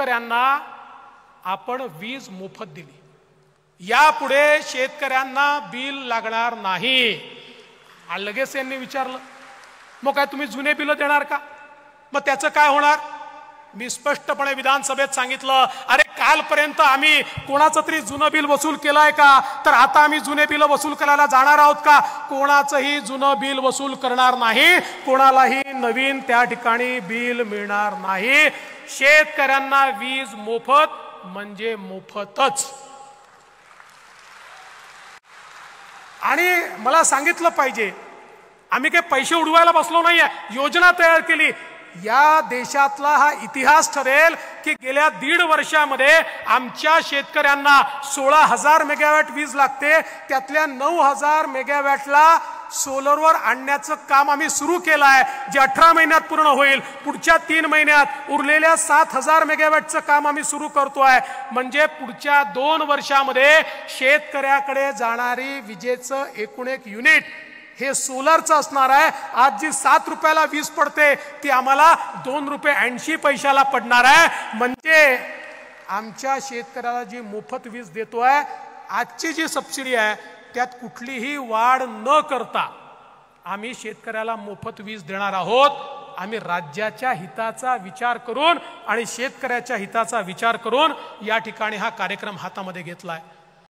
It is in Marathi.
शेतकऱ्यांना आपण वीज मोफत दिली, यापुढे शेतकऱ्यांना बिल लागणार नाही. लगेच यांनी विचारलं, मग काय तुम्ही जुने बिल देणार का? मग त्याचं काय होणार? मी स्पष्टपणे विधानसभेत सांगितलं, अरे कालपर्यंत आम्ही कोणाचं तरी जुनं बिल वसूल केलंय का? तर आता आम्ही जुने बिल वसूल करायला जाणार आहोत का? कोणाचंही जुनं बिल वसूल करणार नाही, कोणालाही नवीन त्या ठिकाणी बिल मिळणार नाही. शेतकऱ्यांना वीज मोफत म्हणजे मोफतच. आणि मला सांगितलं पाहिजे, आम्ही काही पैसे उडवायला बसलो नाहीये, योजना तयार केली. या देशातला हा इतिहास ठरेल की गेल्या 1.5 वर्षामध्ये आमच्या शेतकऱ्यांना 16,000 मेगावॅट वीज लागते, त्यातल्या 9,000 मेगावॅटला सोलरवर आणण्याचं काम आम्ही सुरू केलं आहे, जे 18 महिन्यात पूर्ण होईल. पुढच्या 3 महिन्यात उरलेल्या 7,000 मेगावॅटचं काम आम्ही सुरू करतोय. म्हणजे पुढच्या 2 वर्षामध्ये शेतकऱ्याकडे जाणारी विजेचं एकूण एक युनिट हे सोलरचं असणार आहे. आज जी 7 रुपयाला वीज पडते ती आम्हाला 2 रुपये 80 पैशाला पडणार आहे. म्हणजे आमच्या शेतकऱ्याला जी मोफत वीज देतोय, आजची जी सबसिडी आहे त्यात कुठलीही वाढ न करता आम्ही शेतकऱ्याला मोफत वीज देणार आहोत. आम्ही राज्याच्या हिताचा विचार करून आणि शेतकऱ्याच्या हिताचा विचार करून या ठिकाणी हा कार्यक्रम हातामध्ये घेतलाय.